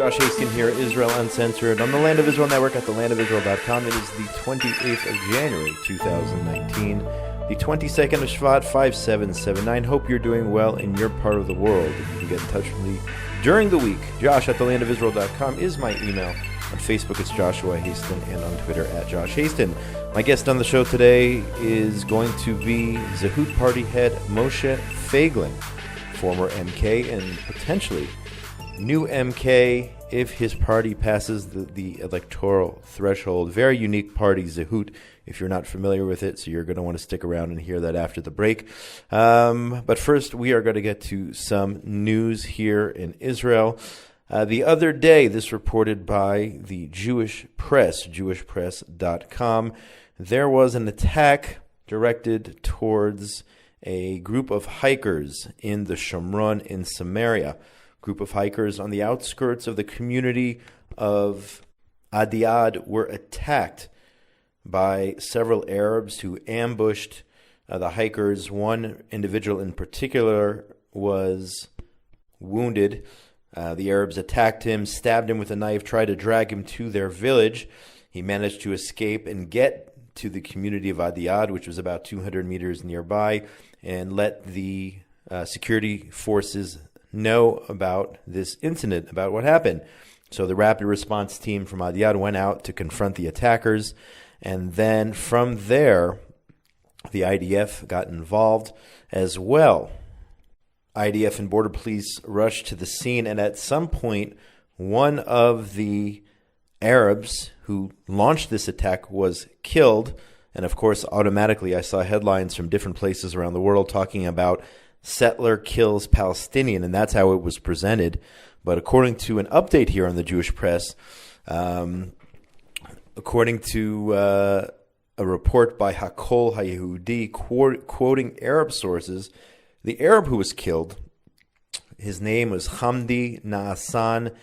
Josh Hasten here, Israel Uncensored, on the Land of Israel Network at thelandofisrael.com. It is the 28th of January, 2019, the 22nd of Shvat, 5779. Hope you're doing well in your part of the world. If you can get in touch with me during the week, Josh at thelandofisrael.com is my email. On Facebook, it's Joshua Hasten, and on Twitter, at Josh Hasten. My guest on the show today is going to be Zehut party head Moshe Feiglin, former MK and potentially new MK if his party passes the electoral threshold. Very unique party, Zehut, if you're not familiar with it, so you're going to want to stick around and hear that after the break. But first, we are going to get to some news here in Israel. The other day, this reported by the Jewish press, jewishpress.com, there was an attack directed towards a group of hikers in the Shomron in Samaria. Group of hikers on the outskirts of the community of Adiad were attacked by several Arabs who ambushed the hikers. One individual in particular was wounded. The Arabs attacked him, stabbed him with a knife, tried to drag him to their village. He managed to escape and get to the community of Adiad, which was about 200 meters nearby, and let the security forces know about this incident, about what happened. So the rapid response team from Adiad went out to confront the attackers, and then from there, the IDF got involved as well. IDF and Border Police rushed to the scene, and at some point, one of the Arabs who launched this attack was killed. And of course, automatically, I saw headlines from different places around the world talking about settler kills Palestinian, and that's how it was presented. But according to an update here on the Jewish press, according to a report by Hakol HaYehudi, quoting Arab sources, the Arab who was killed, his name was Hamdi Naasan.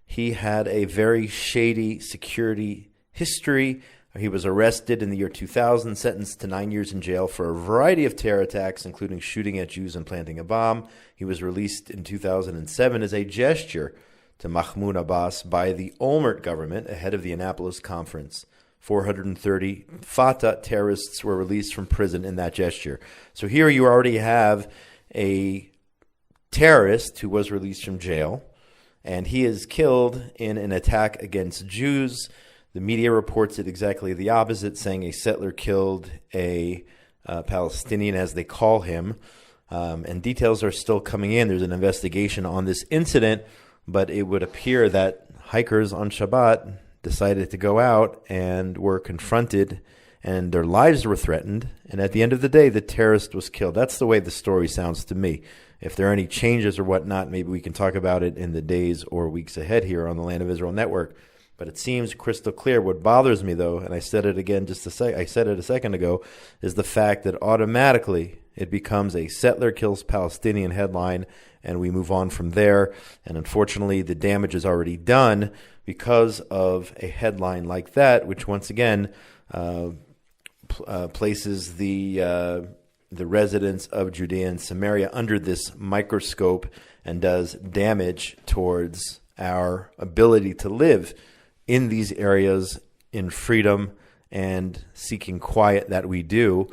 He had a very shady security history. He was arrested in the year 2000, sentenced to 9 years in jail for a variety of terror attacks, including shooting at Jews and planting a bomb. He was released in 2007 as a gesture to Mahmoud Abbas by the Olmert government ahead of the Annapolis conference. 430 Fatah terrorists were released from prison in that gesture. So here you already have a terrorist who was released from jail, and he is killed in an attack against Jews. The media reports it exactly the opposite, saying a settler killed a Palestinian, as they call him. And details are still coming in. There's an investigation on this incident, but it would appear that hikers on Shabbat decided to go out and were confronted, and their lives were threatened. And at the end of the day, the terrorist was killed. That's the way the story sounds to me. If there are any changes or whatnot, maybe we can talk about it in the days or weeks ahead here on the Land of Israel Network. But it seems crystal clear. What bothers me, though, and I said it again I said it a second ago, is the fact that automatically it becomes a settler kills Palestinian headline, and we move on from there. And unfortunately, the damage is already done because of a headline like that, which once again places the residents of Judea and Samaria under this microscope and does damage towards our ability to live in these areas in freedom and seeking quiet that we do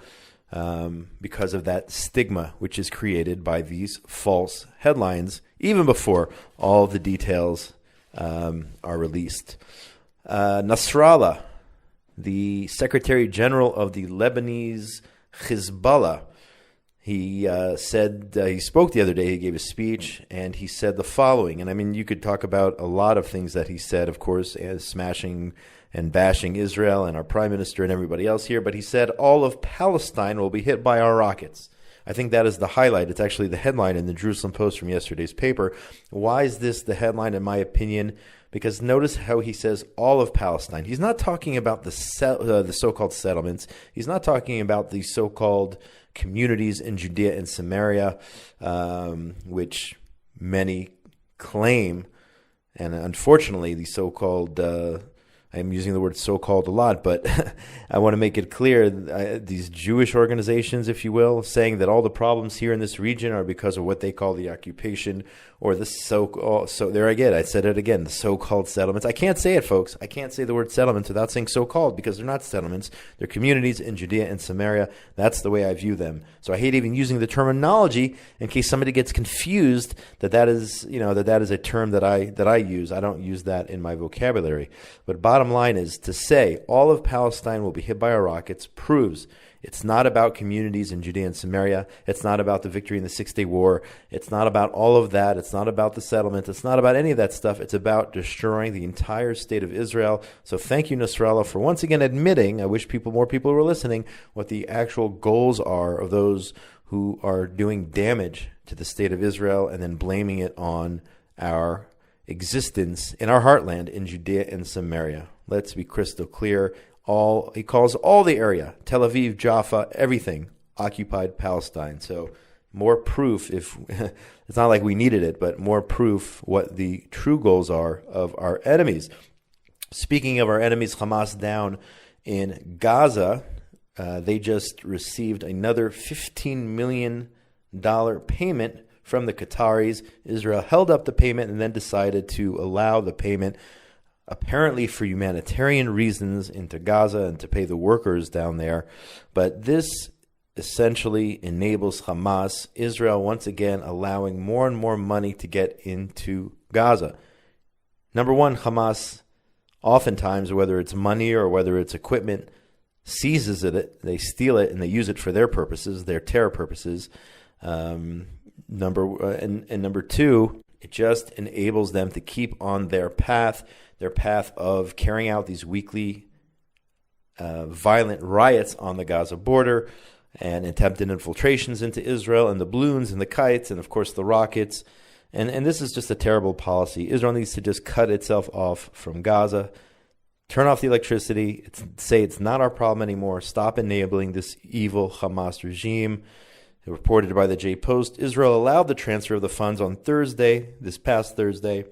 because of that stigma which is created by these false headlines, even before all the details are released. Nasrallah, the Secretary General of the Lebanese Hezbollah, he he spoke the other day, he gave a speech, and he said the following. And I mean, you could talk about a lot of things that he said, of course, as smashing and bashing Israel and our Prime Minister and everybody else here. But he said all of Palestine will be hit by our rockets. I think that is the highlight. It's actually the headline in the Jerusalem Post from yesterday's paper. Why is this the headline, in my opinion? Because notice how he says all of Palestine. He's not talking about the so-called settlements. He's not talking about the so-called communities in Judea and Samaria, which many claim, and unfortunately the so-called I'm using the word so-called a lot, but I want to make it clear, these Jewish organizations, if you will, saying that all the problems here in this region are because of what they call the occupation or the there again, I said it again, the so-called settlements. I can't say it, folks. I can't say the word settlements without saying so-called, because they're not settlements. They're communities in Judea and Samaria. That's the way I view them. So I hate even using the terminology in case somebody gets confused that is a term that I use. I don't use that in my vocabulary. But bottom line is, to say all of Palestine will be hit by our rockets proves it's not about communities in Judea and Samaria. It's not about the victory in the Six-Day War. It's not about all of that. It's not about the settlement. It's not about any of that stuff. It's about destroying the entire state of Israel. So thank you, Nasrallah, for once again admitting, I wish more people were listening, what the actual goals are of those who are doing damage to the state of Israel and then blaming it on our existence in our heartland in Judea and Samaria. Let's be crystal clear. He calls all the area, Tel Aviv, Jaffa, everything, occupied Palestine. So more proof, if it's not like we needed it, but more proof what the true goals are of our enemies. Speaking of our enemies, Hamas down in Gaza, they just received another $15 million payment from the Qataris. Israel held up the payment and then decided to allow the payment, apparently for humanitarian reasons, into Gaza and to pay the workers down there. But this essentially enables Hamas, Israel once again allowing more and more money to get into Gaza. Number one, Hamas, oftentimes, whether it's money or whether it's equipment, seizes it, they steal it, and they use it for their purposes, their terror purposes. Number two, it just enables them to keep on their path of carrying out these weekly violent riots on the Gaza border and attempted infiltrations into Israel, and the balloons and the kites and, of course, the rockets. And this is just a terrible policy. Israel needs to just cut itself off from Gaza, turn off the electricity, say it's not our problem anymore, stop enabling this evil Hamas regime. Reported by the J Post, Israel allowed the transfer of the funds on this past Thursday,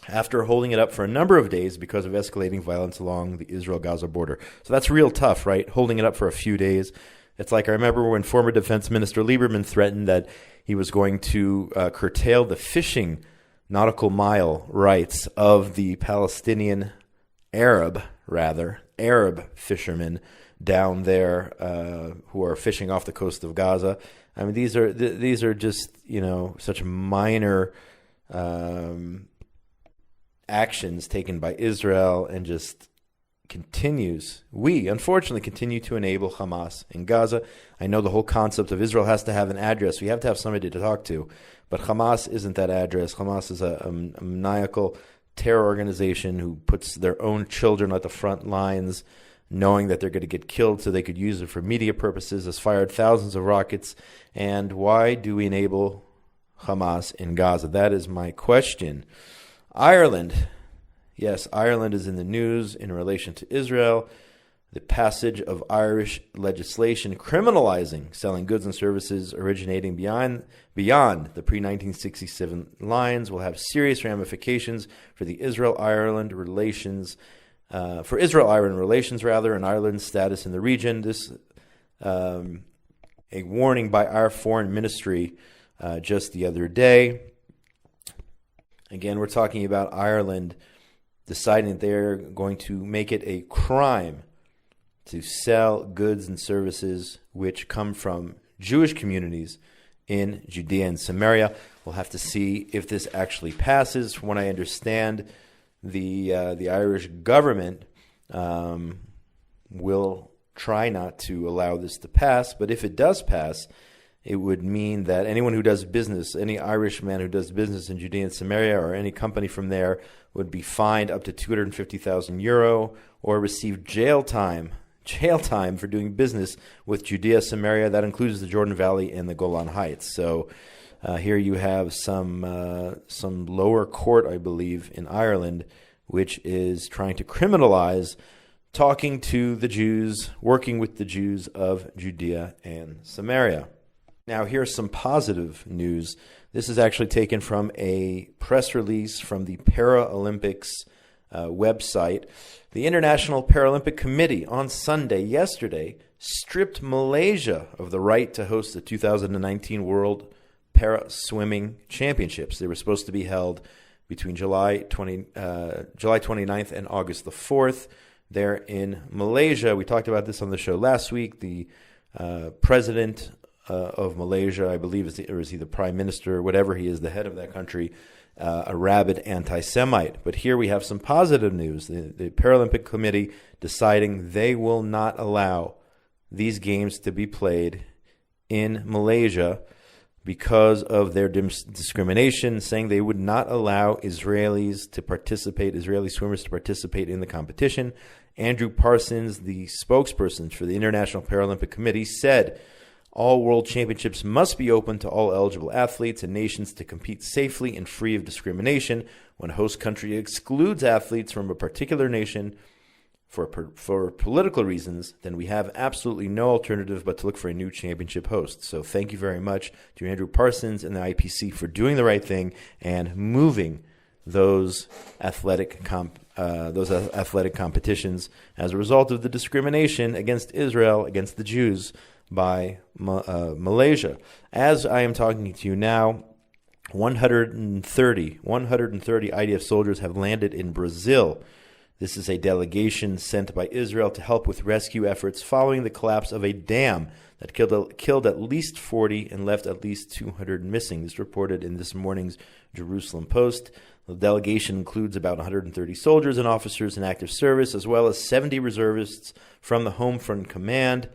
after holding it up for a number of days because of escalating violence along the Israel-Gaza border. So that's real tough, right? Holding it up for a few days. It's like, I remember when former Defense Minister Lieberman threatened that he was going to curtail the fishing nautical mile rights of the Palestinian Arab fishermen down there who are fishing off the coast of Gaza. I mean, these are just, such minor actions taken by Israel, and just we unfortunately continue to enable Hamas in Gaza. I know the whole concept of Israel has to have an address. We have to have somebody to talk to, but Hamas isn't that address. Hamas is a maniacal terror organization who puts their own children at the front lines, knowing that they're going to get killed so they could use it for media purposes, has fired thousands of rockets. And why do we enable Hamas in Gaza? That is my question. Ireland. Yes, Ireland is in the news in relation to Israel. The passage of Irish legislation criminalizing selling goods and services originating beyond the pre-1967 lines will have serious ramifications for the Israel-Ireland relations, and Ireland's status in the region. This, a warning by our foreign ministry just the other day. Again, we're talking about Ireland deciding that they're going to make it a crime to sell goods and services which come from Jewish communities in Judea and Samaria. We'll have to see if this actually passes. From what I understand, the Irish government will try not to allow this to pass, but if it does pass, it would mean that anyone who does business, any Irishman who does business in Judea and Samaria, or any company from there, would be fined up to €250,000 or receive jail time for doing business with Judea, Samaria. That includes the Jordan Valley and the Golan Heights. So here you have some lower court, I believe, in Ireland, which is trying to criminalize talking to the Jews, working with the Jews of Judea and Samaria. Now, here's some positive news. This is actually taken from a press release from the Paralympics website. The International Paralympic Committee on yesterday, stripped Malaysia of the right to host the 2019 World Para Swimming Championships. They were supposed to be held between July 29th and August the 4th there in Malaysia. We talked about this on the show last week. The president of Malaysia, I believe, is he the prime minister, whatever he is, the head of that country, a rabid anti-Semite. But here we have some positive news. The Paralympic Committee deciding they will not allow these games to be played in Malaysia because of their discrimination, saying they would not allow Israeli swimmers to participate in the competition. Andrew Parsons, the spokesperson for the International Paralympic Committee, said all world championships must be open to all eligible athletes and nations to compete safely and free of discrimination. When a host country excludes athletes from a particular nation for political reasons, then we have absolutely no alternative but to look for a new championship host. So thank you very much to Andrew Parsons and the IPC for doing the right thing and moving those athletic competitions as a result of the discrimination against Israel, against the Jews, by Malaysia. As I am talking to you now, 130 IDF soldiers have landed in Brazil. This is a delegation sent by Israel to help with rescue efforts following the collapse of a dam that killed at least 40 and left at least 200 missing. This reported in this morning's Jerusalem Post. The delegation includes about 130 soldiers and officers in active service, as well as 70 reservists from the Home Front Command,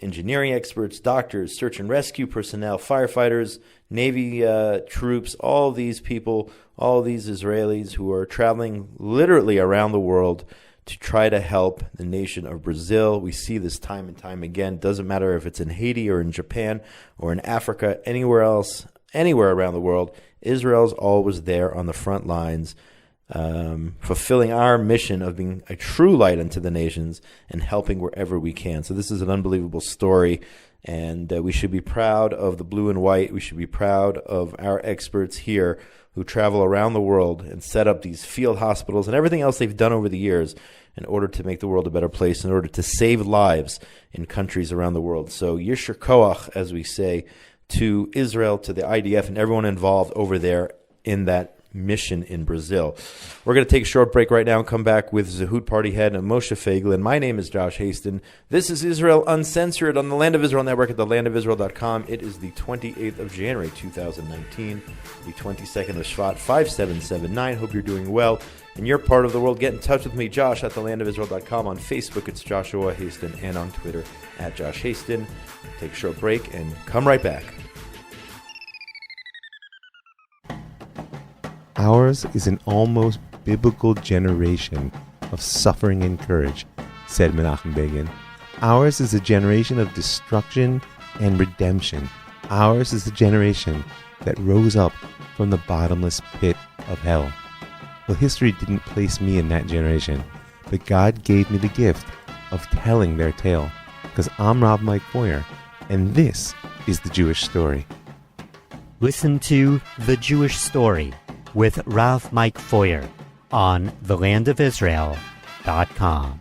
engineering experts, doctors, search and rescue personnel, firefighters, Navy troops, all these people, all these Israelis who are traveling literally around the world to try to help the nation of Brazil. We see this time and time again. Doesn't matter if it's in Haiti or in Japan or in Africa, anywhere else, anywhere around the world, Israel's always there on the front lines, fulfilling our mission of being a true light unto the nations and helping wherever we can. So this is an unbelievable story, and we should be proud of the blue and white. We should be proud of our experts here who travel around the world and set up these field hospitals and everything else they've done over the years in order to make the world a better place, in order to save lives in countries around the world. So Yisher Koach, as we say, to Israel, to the IDF, and everyone involved over there in that mission in Brazil. We're going to take a short break right now and come back with Zehut Party Head and Moshe Feiglin. My name is Josh Hasten. This is Israel Uncensored on the Land of Israel Network at thelandofisrael.com. It is the 28th of January, 2019, the 22nd of Shvat, 5779. Hope you're doing well. In your part of the world, get in touch with me, Josh, at thelandofisrael.com. On Facebook, it's Joshua Hasten, and on Twitter, at Josh Hasten. Take a short break and come right back. Ours is an almost biblical generation of suffering and courage, said Menachem Begin. Ours is a generation of destruction and redemption. Ours is the generation that rose up from the bottomless pit of hell. Well, history didn't place me in that generation, but God gave me the gift of telling their tale, because I'm Rav Mike Boyer, and this is the Jewish story. Listen to The Jewish Story with Rav Mike Feuer on thelandofisrael.com.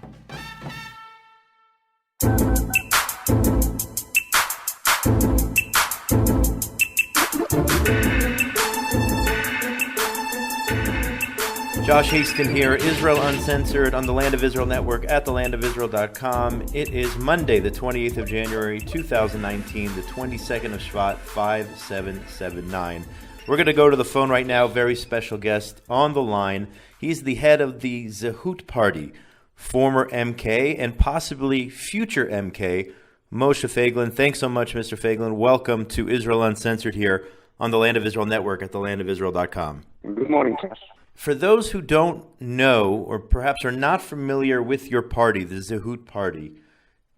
Josh Hasten here, Israel Uncensored on the Land of Israel Network at thelandofisrael.com. It is Monday, the 28th of January, 2019, the 22nd of Shvat, 5779. We're going to go to the phone right now. Very special guest on the line. He's the head of the Zehut Party, former MK and possibly future MK, Moshe Feiglin. Thanks so much, Mr. Feiglin. Welcome to Israel Uncensored here on the Land of Israel Network at thelandofisrael.com. Good morning, Josh. For those who don't know or perhaps are not familiar with your party, the Zehut Party,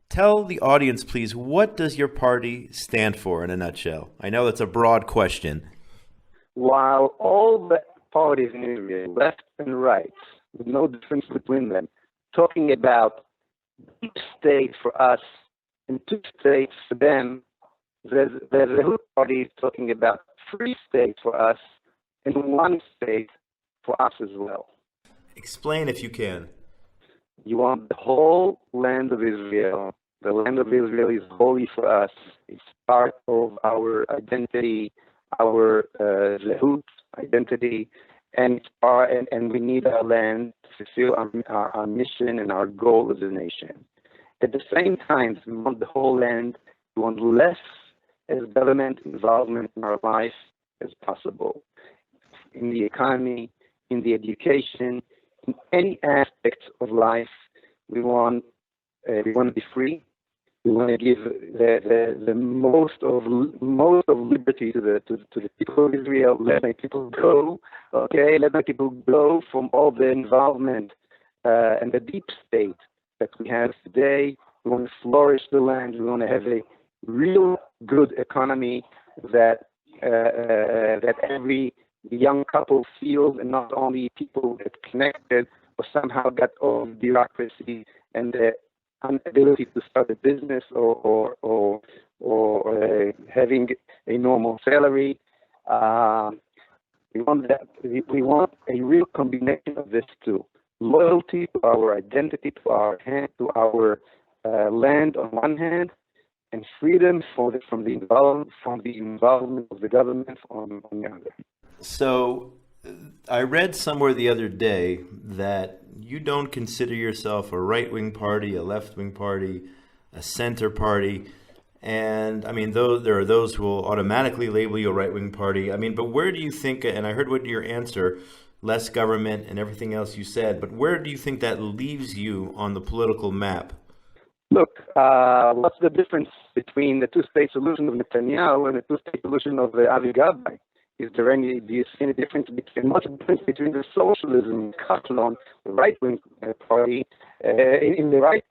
tell the audience, please, what does your party stand for in a nutshell? I know that's a broad question. While all the parties in Israel, left and right, with no difference between them, talking about each state for us and two states for them, the Zehut Party is talking about 3 states for us and 1 state for us as well. Explain if you can. You want the whole land of Israel. The land of Israel is holy for us. It's part of our identity, our Zehut identity, and we need our land to fulfill our mission and our goal as a nation. At the same time, we want the whole land. We want less as government involvement in our life as possible, in the economy, in the education, in any aspect of life. We want to be free. We want to give the most of liberty to the people of Israel. Let my people go. Okay, let my people go from all the involvement and the deep state that we have today. We want to flourish the land. We want to have a real good economy that every young couple feels, and not only people that connected or somehow got over bureaucracy and the inability to start a business or having a normal salary. We want that. We want a real combination of this two: loyalty to our identity, to our land on one hand, and freedom from the involvement of the government on the other. So, I read somewhere the other day that you don't consider yourself a right-wing party, a left-wing party, a center party. And, I mean, though there are those who will automatically label you a right-wing party. I mean, but where do you think, and I heard what your answer, less government and everything else you said, but where do you think that leaves you on the political map? Look, what's the difference between the two-state solution of Netanyahu and the two-state solution of Avi Gabay? Do you see any difference between the socialism, Kahlon, the right-wing party, in the right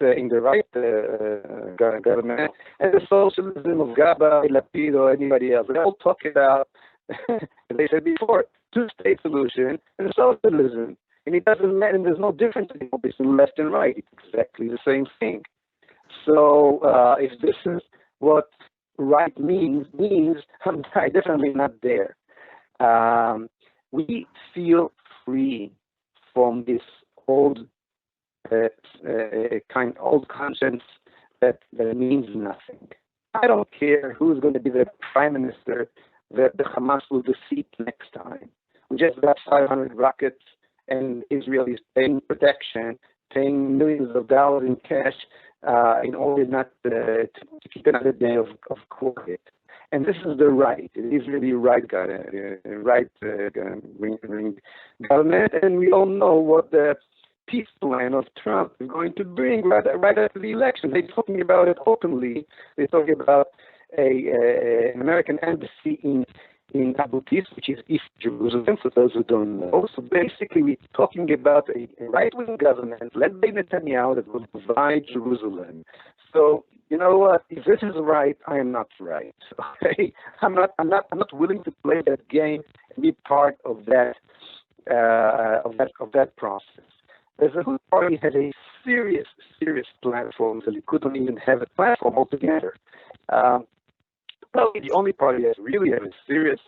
government, and the socialism of Gabay, Lapid, or anybody else? They all talk about, as they said before, two-state solution and socialism, and it doesn't matter. And there's no difference between left and right. It's exactly the same thing. So if this is what right means, I'm definitely not there. We feel free from this old conscience that means nothing. I don't care who's going to be the prime minister that the Hamas will defeat next time. We just got 500 rockets, and Israel is paying protection, paying millions of dollars in cash in order not to another day of quiet. And this is the right. It is really right government, and we all know what the peace plan of Trump is going to bring right after the election. They're talking about it openly. They're talking about an American embassy in Abu Tis, which is East Jerusalem, for those who don't know. So basically, we're talking about a right-wing government led by Netanyahu that will divide Jerusalem. So, you know what? If this is right, I am not right. Okay, I'm not willing to play that game and be part of that process. The Zehut Party has a serious platform, so they couldn't even have a platform altogether. Probably the only party that really has a serious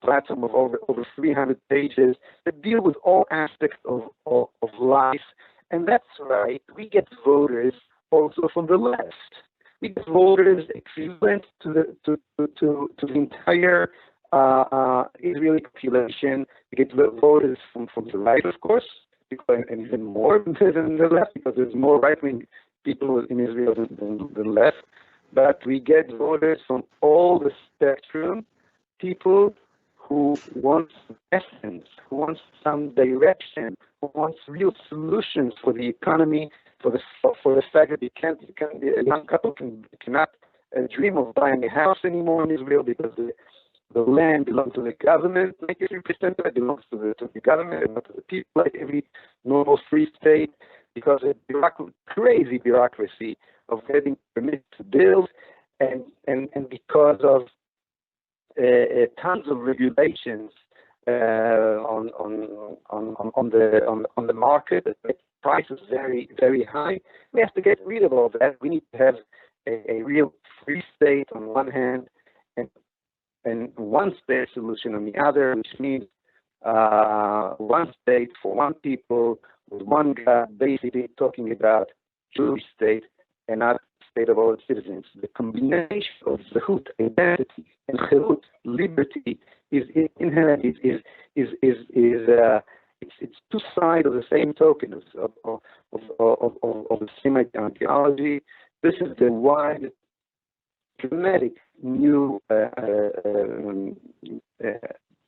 platform of over 300 pages that deal with all aspects of life, and that's right. We get voters also from the left. We get voters equivalent to the entire Israeli population. We get voters from the right, of course, and even more than the left, because there's more right-wing people in Israel than left. But we get voters from all the spectrum, people who want essence, who want some direction, who want real solutions for the economy, for the fact that a young couple cannot dream of buying a house anymore in Israel because the land belongs to the government, like 80% of it belongs to the government and not to the people, like every normal free state, because of crazy bureaucracy of getting permits to build, and because of tons of regulations on the market that make prices very, very high. We have to get rid of all that. We need to have a real free state on one hand and one state solution on the other, which means one state for one people with one God, basically talking about Jewish state and not state of all its citizens. The combination of Zehut, identity, and Zehut, liberty, is inherent. It's two sides of the same token of the same ideology. This is the wide, dramatic new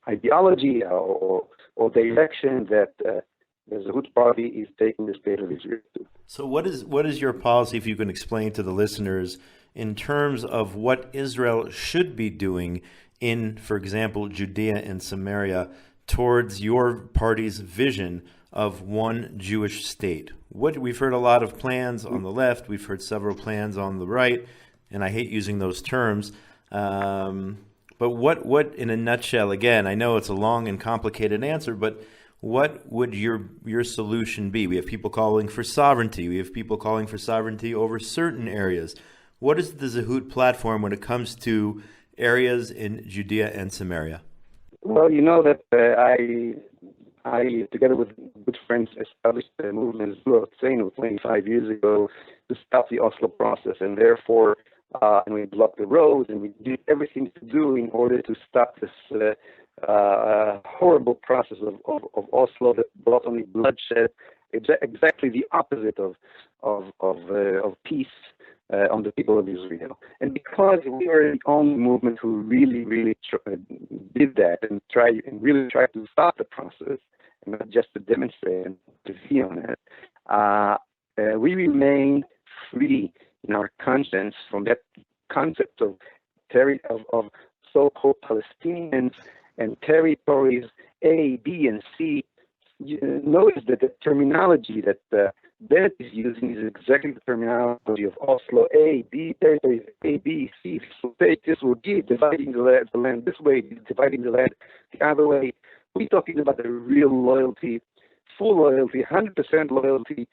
ideology or direction that the Zehut party is taking the state of Israel to. So what is your policy, if you can explain to the listeners, in terms of what Israel should be doing in, for example, Judea and Samaria, towards your party's vision of one Jewish state? We've heard a lot of plans on the left, we've heard several plans on the right, and I hate using those terms. But what, in a nutshell, again, I know it's a long and complicated answer, but what would your solution be? We have people calling for sovereignty. We have people calling for sovereignty over certain areas. What is the Zehut platform when it comes to areas in Judea and Samaria? Well, you know that I, together with good friends, established a movement, Israel Uncensored, 25 years ago, to stop the Oslo process, and therefore, and we blocked the roads, and we did everything to do in order to stop this horrible process of Oslo that brought only bloodshed, exactly the opposite of peace on the people of Israel. And because we are the only movement who really did that and really tried to stop the process, and not just to demonstrate and to see on it, we remain free in our conscience from that concept of so-called Palestinians and territories A, B, and C. You notice that the terminology that Bennett is using is exactly the terminology of Oslo. A, B, territories A, B, C. This will take, this will give, dividing the land this way, dividing the land the other way. We're talking about the real loyalty, full loyalty, 100% loyalty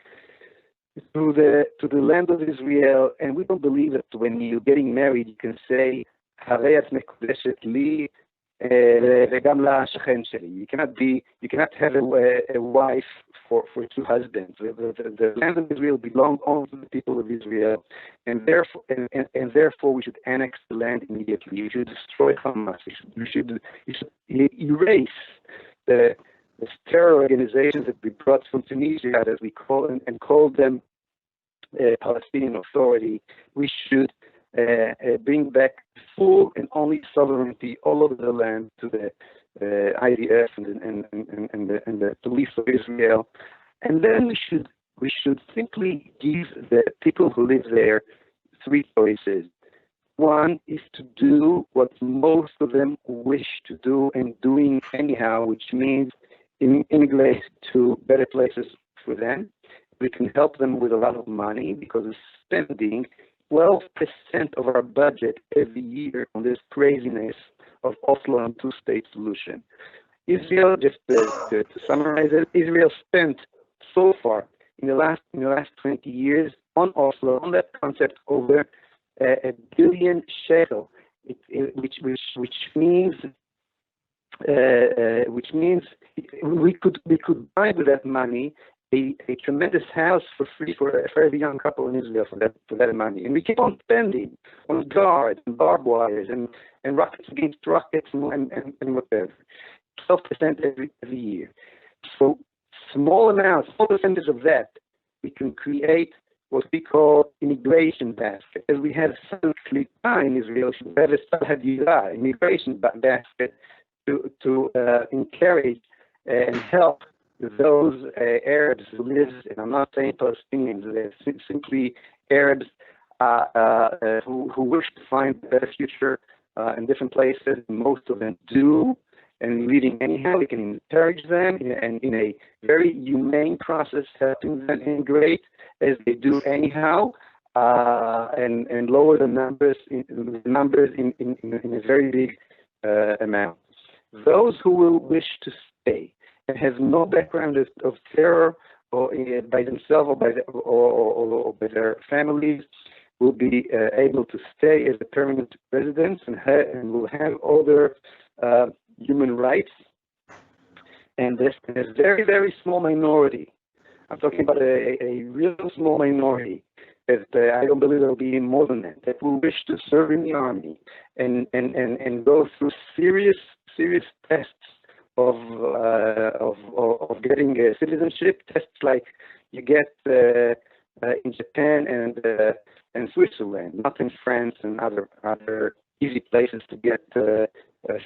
to the land of Israel. And we don't believe that when you're getting married, you can say, "Harei את מקודשת לי וגם לשכן שלי." You cannot have a wife for two husbands. The land of Israel belongs only to the people of Israel, and therefore we should annex the land immediately. We should destroy Hamas. We should erase the terror organizations that we brought from Tunisia, that we call them Palestinian Authority. We should bring back full and only sovereignty all over the land to the IDF and the police of Israel, and then we should simply give the people who live there three choices. One is to do what most of them wish to do and doing anyhow, which means immigrate to better places for them. We can help them with a lot of money because we're spending 12% of our budget every year on this craziness of Oslo and two-state solution. Israel, just to summarize it, Israel spent so far in the last 20 years on Oslo, on that concept, over $1 billion shekel, which means we could buy with that money a tremendous house for free for every young couple in Israel for that money. And we keep on spending on guards and barbed wires and rockets against rockets and whatever. 12% every year. So small percentage of that, we can create what we call immigration basket. As we have some Klita in Israel, we have a immigration basket to encourage and help those Arabs who live, and I'm not saying Palestinians, they're simply Arabs who wish to find a better future in different places. Most of them do, and leaving anyhow. We can encourage them in a very humane process, helping them integrate as they do anyhow, and lower the numbers in a very big amount. Those who will wish to stay and have no background of terror or by themselves or by their families will be able to stay as permanent residents and will have all their human rights. and there's a very, very small minority. I'm talking about a real small minority that I don't believe there will be more than that will wish to serve in the army and go through serious tests of getting citizenship, tests like you get in Japan and Switzerland, not in France and other easy places to get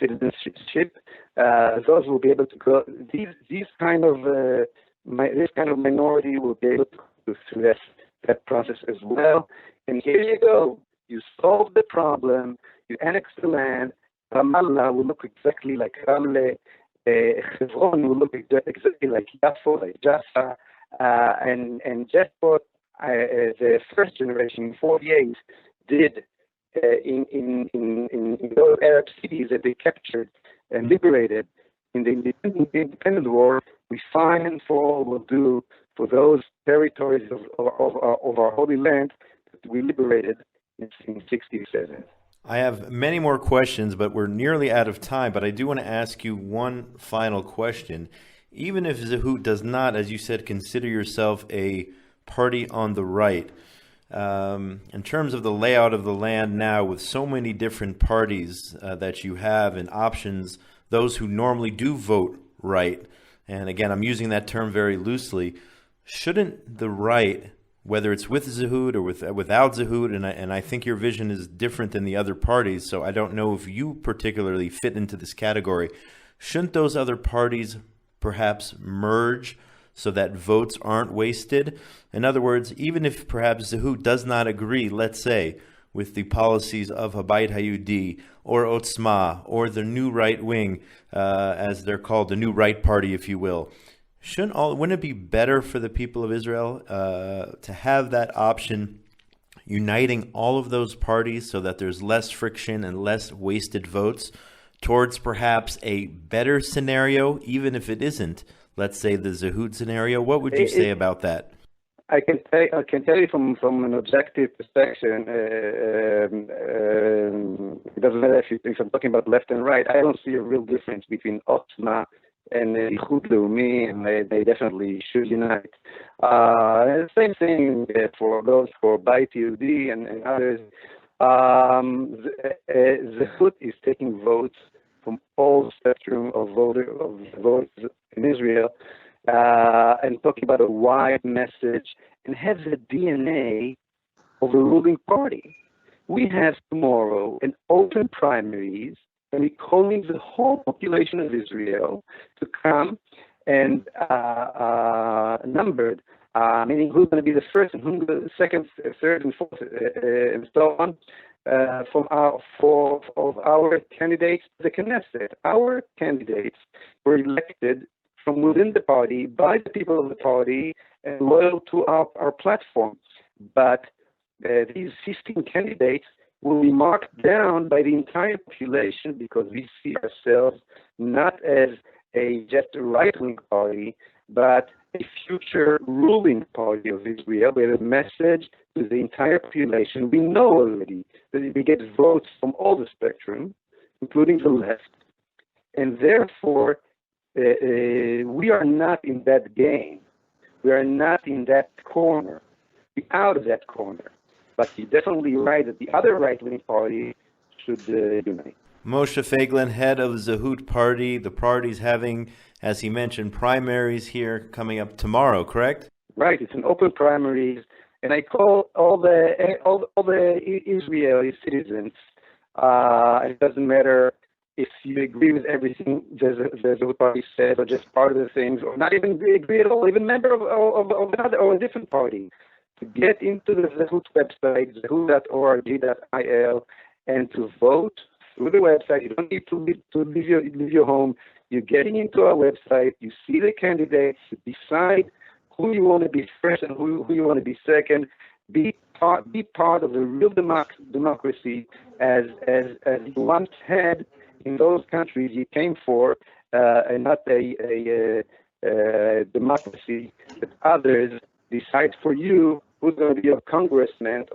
citizenship. Those will be able to go. These kind of this kind of minority will be able to go through that process as well. And here you go. You solve the problem. You annex the land. Ramallah will look exactly like Ramle. Hebron will look exactly like Yafo, like Jaffa, and just what the first generation, 48, did in those Arab cities that they captured and liberated in the independent war, we find and for all will do for those territories of our Holy Land that we liberated in 1967. I have many more questions, but we're nearly out of time. But I do want to ask you one final question. Even if Zehut does not, as you said, consider yourself a party on the right, in terms of the layout of the land now, with so many different parties that you have and options, those who normally do vote right, and again, I'm using that term very loosely, shouldn't the right, whether it's with Zehut or without Zehut, and I think your vision is different than the other parties, so I don't know if you particularly fit into this category, shouldn't those other parties perhaps merge so that votes aren't wasted? In other words, even if perhaps Zehut does not agree, let's say, with the policies of Habayit Hayudi or Otzma or the new right wing, as they're called, the new right party, if you will, wouldn't it be better for the people of Israel to have that option, uniting all of those parties so that there's less friction and less wasted votes towards perhaps a better scenario, even if it isn't, let's say, the Zehut scenario? What would you say about that? I can tell you from an objective perspective. It doesn't matter if I'm talking about left and right. I don't see a real difference between Otzma and Zehut Leumi, and they definitely should unite. Same thing for those for Beit Yehudi and others. Zehut is taking votes from all spectrum of votes in Israel, and talking about a wide message, and has the DNA of a ruling party. We have tomorrow an open primaries, and we're calling the whole population of Israel to come and numbered, meaning who's going to be the first and who's the second, third, and fourth, and so on. From our candidates to the Knesset. Our candidates were elected from within the party by the people of the party and loyal to our platform. But these 15 candidates will be marked down by the entire population because we see ourselves not as just a right-wing party, but a future ruling party of Israel with a message to the entire population. We know already that we get votes from all the spectrum, including the left, and therefore we are not in that game. We are not in that corner. We're out of that corner. But you're definitely right that the other right-wing party should unite. Moshe Feiglin, head of Zehut Party. The party's having, as he mentioned, primaries here coming up tomorrow, correct? Right. It's an open primaries, and I call all the Israeli citizens. It doesn't matter if you agree with everything the Zehut Party said, or just part of the things, or not even agree at all, even member of another or a different party, to get into the Zehut website, zehut.org.il, and to vote through the website. You don't need to leave your home. You're getting into our website. You see the candidates. You decide who you want to be first and who you want to be second. Be part of the real democracy as you once had in those countries you came for, and not a democracy that others decide for you who's going to be a congressman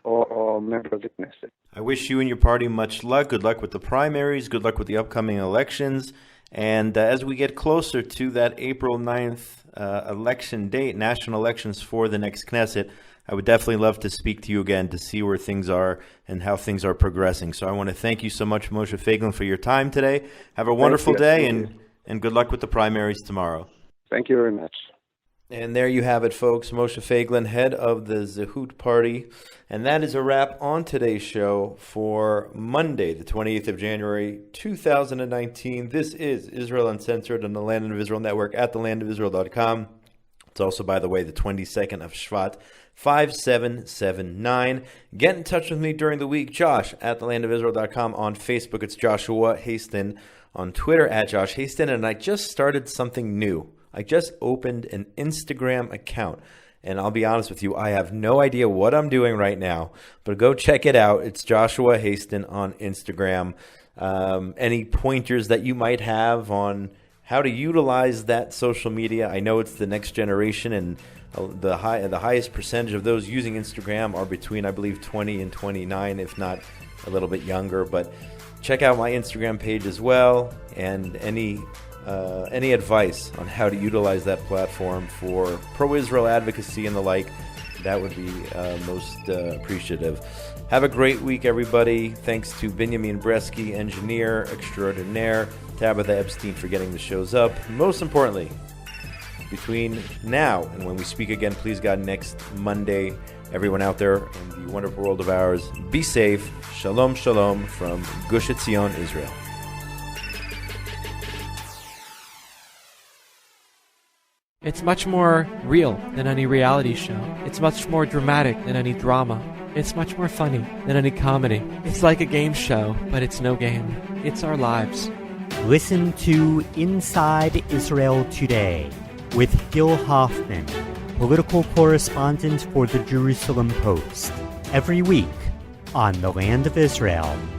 or member of the Knesset. I wish you and your party much luck. Good luck with the primaries. Good luck with the upcoming elections. And as we get closer to that April 9th election date, national elections for the next Knesset, I would definitely love to speak to you again to see where things are and how things are progressing. So I want to thank you so much, Moshe Feiglin, for your time today. Have a wonderful day, and good luck with the primaries tomorrow. Thank you very much. And there you have it, folks. Moshe Feiglin, head of the Zehut party. And that is a wrap on today's show for Monday, the 28th of January, 2019. This is Israel Uncensored on the Land of Israel Network at thelandofisrael.com. It's also, by the way, the 22nd of Shvat, 5779. Get in touch with me during the week, Josh at thelandofisrael.com. On Facebook, it's Joshua Hasten. On Twitter, at Josh Hasten. And I just started something new. I just opened an Instagram account, and I'll be honest with you, I have no idea what I'm doing right now, but go check it out. It's Joshua Hasten on Instagram. Any pointers that you might have on how to utilize that social media? I know it's the next generation, and the highest percentage of those using Instagram are between, I believe, 20 and 29, if not a little bit younger. But check out my Instagram page as well, and any advice on how to utilize that platform for pro-Israel advocacy and the like, that would be most appreciative. Have a great week, everybody. Thanks to Benjamin Bresky, engineer extraordinaire, Tabitha Epstein for getting the shows up. Most importantly, between now and when we speak again, please God, next Monday, everyone out there in the wonderful world of ours, be safe. Shalom, shalom from Gush Etzion, Israel. It's much more real than any reality show. It's much more dramatic than any drama. It's much more funny than any comedy. It's like a game show, but it's no game. It's our lives. Listen to Inside Israel Today with Gil Hoffman, political correspondent for the Jerusalem Post, every week on thelandofisrael.com.